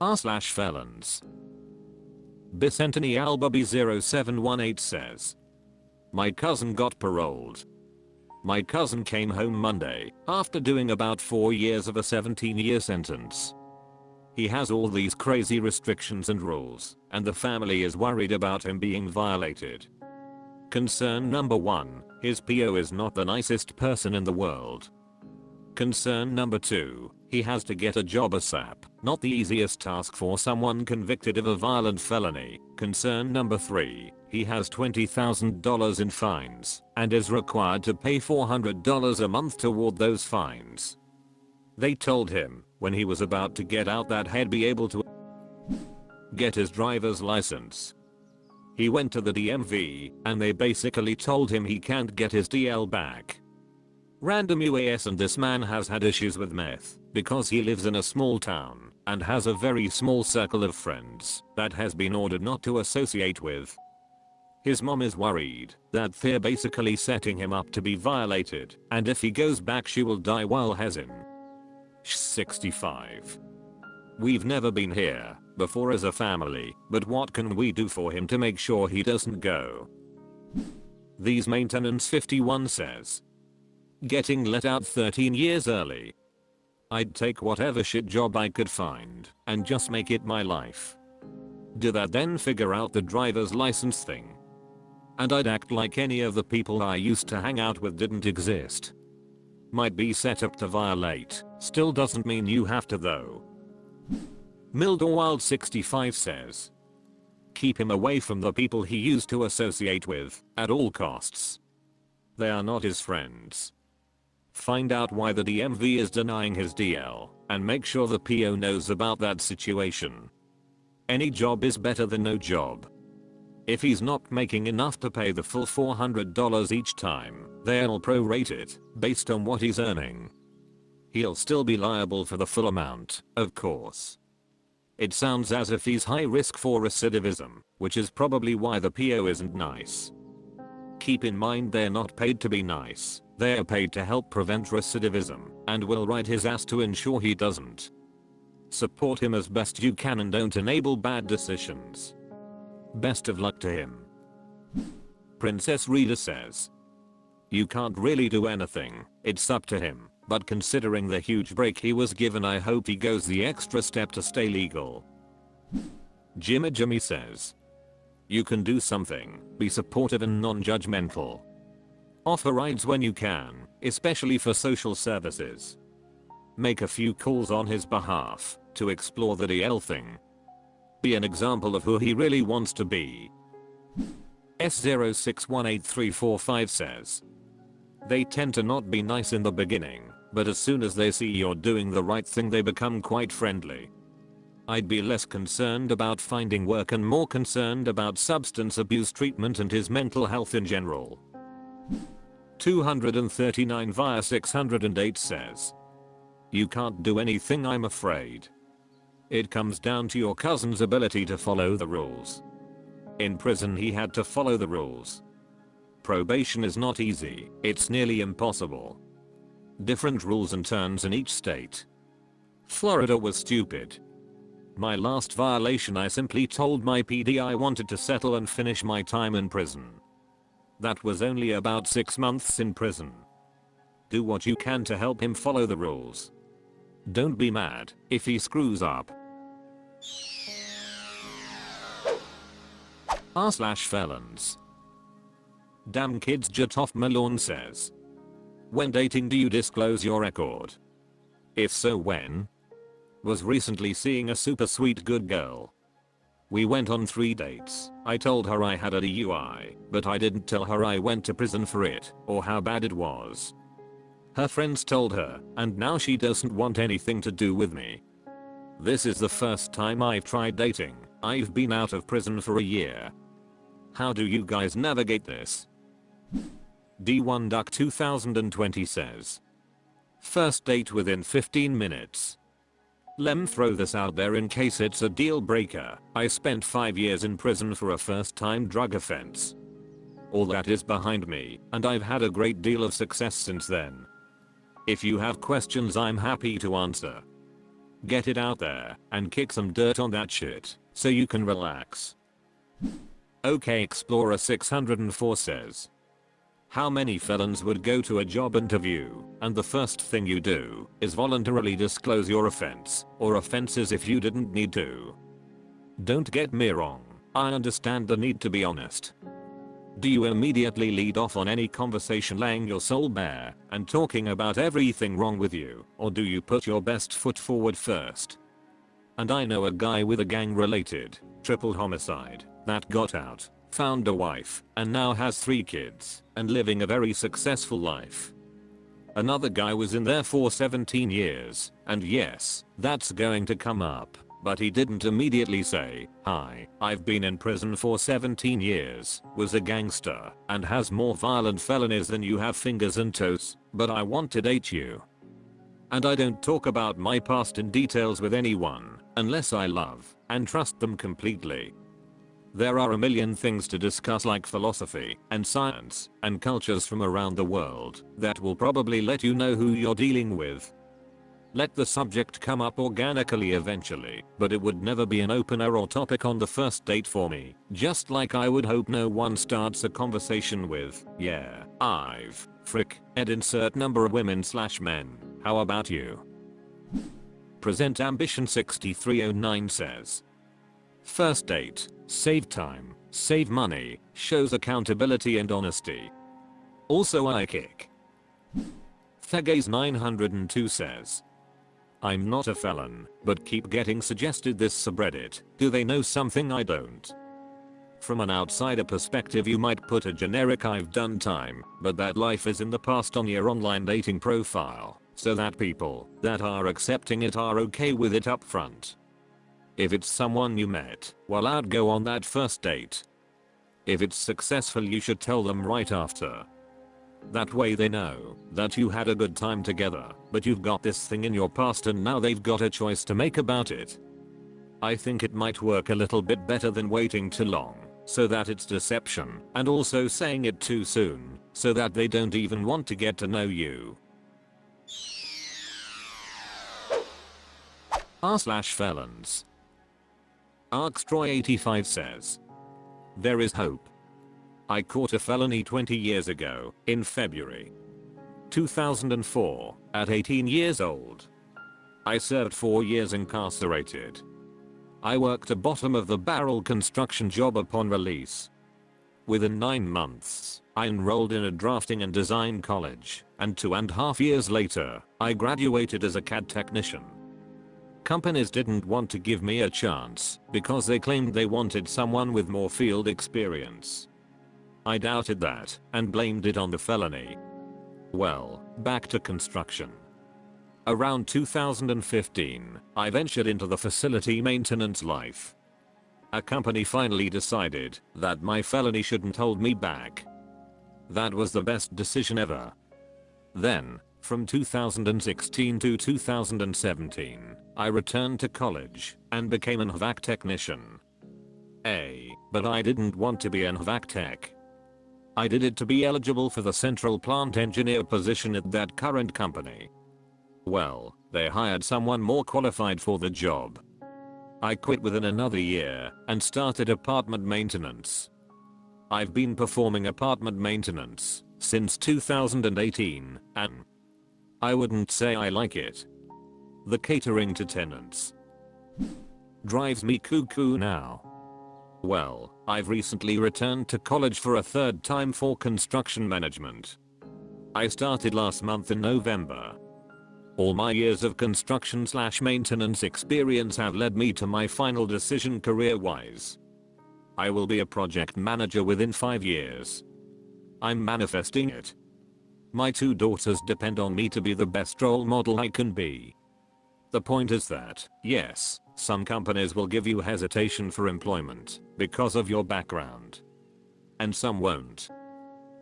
r/felons. Bicentenny Albuby 0718 says, my cousin got paroled. My cousin came home Monday after doing about 4 years of a 17-year sentence. He has all these crazy restrictions and rules, and the family is worried about him being violated. Concern number 1, his PO is not the nicest person in the world. Concern number 2, he has to get a job ASAP, not the easiest task for someone convicted of a violent felony. Concern number 3, he has $20,000 in fines and is required to pay $400 a month toward those fines. They told him when he was about to get out that he'd be able to get his driver's license. He went to the DMV and they basically told him he can't get his DL back. Random UAS, and this man has had issues with meth because he lives in a small town and has a very small circle of friends that has been ordered not to associate with. His mom is worried that they're basically setting him up to be violated, and if he goes back she will die while has him. 65. We've never been here before as a family, but what can we do for him to make sure he doesn't go? These Maintenance 51 says, getting let out 13 years early. I'd take whatever shit job I could find and just make it my life. Do that, then figure out the driver's license thing. And I'd act like any of the people I used to hang out with didn't exist. Might be set up to violate, still doesn't mean you have to though. Mildorwild 65 says, keep him away from the people he used to associate with at all costs. They are not his friends. Find out why the DMV is denying his DL and make sure the PO knows about that situation. Any job is better than no job. If he's not making enough to pay the full $400 each time, they'll prorate it based on what he's earning. He'll still be liable for the full amount, of course. It sounds as if he's high risk for recidivism, which is probably why the PO isn't nice. Keep in mind they're not paid to be nice, they're paid to help prevent recidivism and will ride his ass to ensure he doesn't. Support him as best you can and don't enable bad decisions. Best of luck to him. Princess Rita says, you can't really do anything, it's up to him, but considering the huge break he was given, I hope he goes the extra step to stay legal. Jimmy says, you can do something, be supportive and non-judgmental. Offer rides when you can, especially for social services. Make a few calls on his behalf to explore the DL thing. Be an example of who he really wants to be. S061835 says, they tend to not be nice in the beginning, but as soon as they see you're doing the right thing they become quite friendly. I'd be less concerned about finding work and more concerned about substance abuse treatment and his mental health in general. 239 via 608 says, you can't do anything, I'm afraid. It comes down to your cousin's ability to follow the rules. In prison he had to follow the rules. Probation is not easy, it's nearly impossible. Different rules and turns in each state. Florida was stupid. My last violation, I simply told my PD I wanted to settle and finish my time in prison. That was only about 6 months in prison. Do what you can to help him follow the rules. Don't be mad if he screws up. r/felons. Damn kids, Jatoff Malone says, when dating do you disclose your record? If so, when? Was recently seeing a super sweet good girl. We went on 3 dates. I told her I had a DUI, but I didn't tell her I went to prison for it or how bad it was. Her friends told her, and now she doesn't want anything to do with me. This is the first time I've tried dating. I've been out of prison for a year. How do you guys navigate this? D1 Duck 2020 says, first date within 15 minutes. Lem throw this out there in case it's a deal breaker. I spent 5 years in prison for a first time drug offense. All that is behind me, and I've had a great deal of success since then. If you have questions, I'm happy to answer. Get it out there and kick some dirt on that shit so you can relax. OK Explorer 604 says, how many felons would go to a job interview and the first thing you do is voluntarily disclose your offense or offenses if you didn't need to? Don't get me wrong, I understand the need to be honest. Do you immediately lead off on any conversation laying your soul bare and talking about everything wrong with you, or do you put your best foot forward first? And I know a guy with a gang-related triple homicide that got out, found a wife, and now has 3 kids and living a very successful life. Another guy was in there for 17 years, and yes, that's going to come up. But he didn't immediately say, hi, I've been in prison for 17 years, was a gangster, and has more violent felonies than you have fingers and toes, but I want to date you. And I don't talk about my past in details with anyone, unless I love and trust them completely. There are a million things to discuss like philosophy and science and cultures from around the world that will probably let you know who you're dealing with. Let the subject come up organically eventually, but it would never be an opener or topic on the first date for me, just like I would hope no one starts a conversation with, yeah, I've, ed insert number of women/men, how about you? Present Ambition 6309 says, first date, save time, save money, shows accountability and honesty. Also I kick. Thegaze 902 says, I'm not a felon, but keep getting suggested this subreddit. Do they know something I don't? From an outsider perspective you might put a generic I've done time, but that life is in the past on your online dating profile, so that people that are accepting it are okay with it up front. If it's someone you met while out, go on that first date. If it's successful you should tell them right after. That way they know that you had a good time together, but you've got this thing in your past and now they've got a choice to make about it. I think it might work a little bit better than waiting too long, so that it's deception, and also saying it too soon, so that they don't even want to get to know you. r/felons. Arkstroy85 says, there is hope. I caught a felony 20 years ago, in February 2004, at 18 years old. I served 4 years incarcerated. I worked a bottom of the barrel construction job upon release. Within 9 months, I enrolled in a drafting and design college, and 2.5 years later, I graduated as a CAD technician. Companies didn't want to give me a chance because they claimed they wanted someone with more field experience. I doubted that and blamed it on the felony. Well, back to construction. Around 2015, I ventured into the facility maintenance life. A company finally decided that my felony shouldn't hold me back. That was the best decision ever. Then, from 2016 to 2017, I returned to college and became an HVAC technician. But I didn't want to be an HVAC tech. I did it to be eligible for the central plant engineer position at that current company. Well, they hired someone more qualified for the job. I quit within another year and started apartment maintenance. I've been performing apartment maintenance since 2018, and I wouldn't say I like it. The catering to tenants drives me cuckoo now. Well, I've recently returned to college for a 3rd time for construction management. I started last month in November. All my years of construction/maintenance experience have led me to my final decision career-wise. I will be a project manager within 5 years. I'm manifesting it. My 2 daughters depend on me to be the best role model I can be. The point is that, yes, some companies will give you hesitation for employment because of your background. And some won't.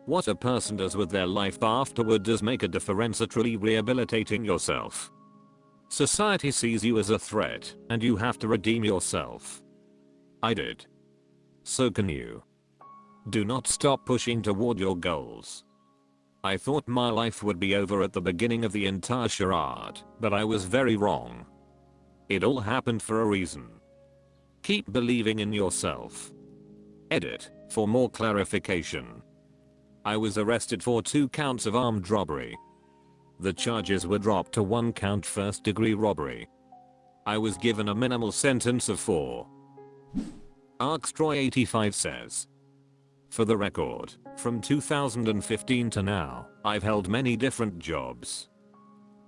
What a person does with their life afterward does make a difference at truly rehabilitating yourself. Society sees you as a threat, and you have to redeem yourself. I did. So can you. Do not stop pushing toward your goals. I thought my life would be over at the beginning of the entire charade, but I was very wrong. It all happened for a reason. Keep believing in yourself. Edit, for more clarification. I was arrested for 2 counts of armed robbery. The charges were dropped to 1 count first-degree robbery. I was given a minimal sentence of 4. Arkstroy85 says, for the record, from 2015 to now, I've held many different jobs.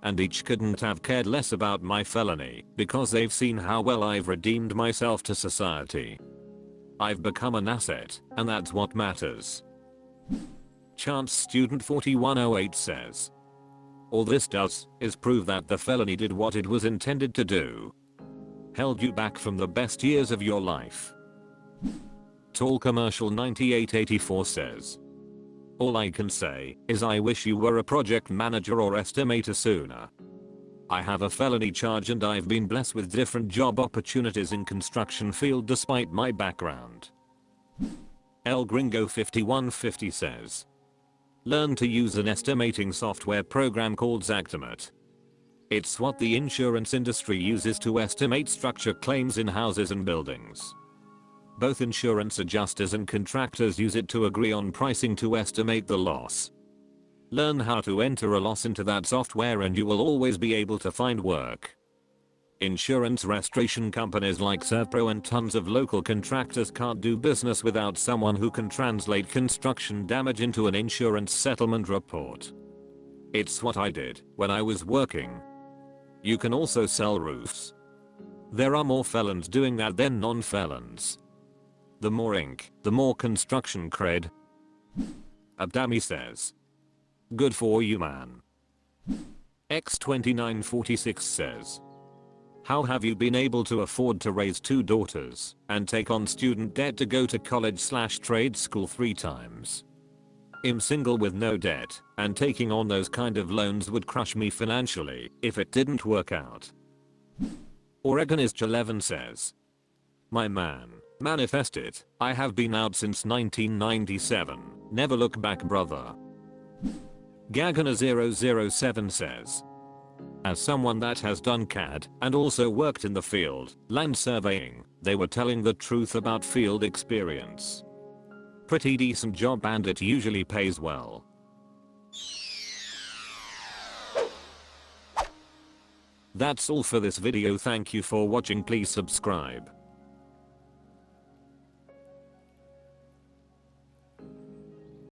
And each couldn't have cared less about my felony because they've seen how well I've redeemed myself to society. I've become an asset, and that's what matters. Chance Student 4108 says, all this does is prove that the felony did what it was intended to do. Held you back from the best years of your life. Tall Commercial 9884 says, all I can say is I wish you were a project manager or estimator sooner. I have a felony charge and I've been blessed with different job opportunities in construction field despite my background. El Gringo 5150 says, learn to use an estimating software program called Xactimate. It's what the insurance industry uses to estimate structure claims in houses and buildings. Both insurance adjusters and contractors use it to agree on pricing to estimate the loss. Learn how to enter a loss into that software and you will always be able to find work. Insurance restoration companies like Servpro and tons of local contractors can't do business without someone who can translate construction damage into an insurance settlement report. It's what I did when I was working. You can also sell roofs. There are more felons doing that than non-felons. The more ink, the more construction cred. Abdami says, good for you, man. X2946 says, how have you been able to afford to raise 2 daughters and take on student debt to go to college/trade school 3 times? I'm single with no debt, and taking on those kind of loans would crush me financially if it didn't work out. Oregonist 11 says, my man, manifest it, I have been out since 1997, never look back brother. Gagana007 says, as someone that has done CAD and also worked in the field, land surveying, they were telling the truth about field experience. Pretty decent job and it usually pays well. That's all for this video, thank you for watching, please subscribe.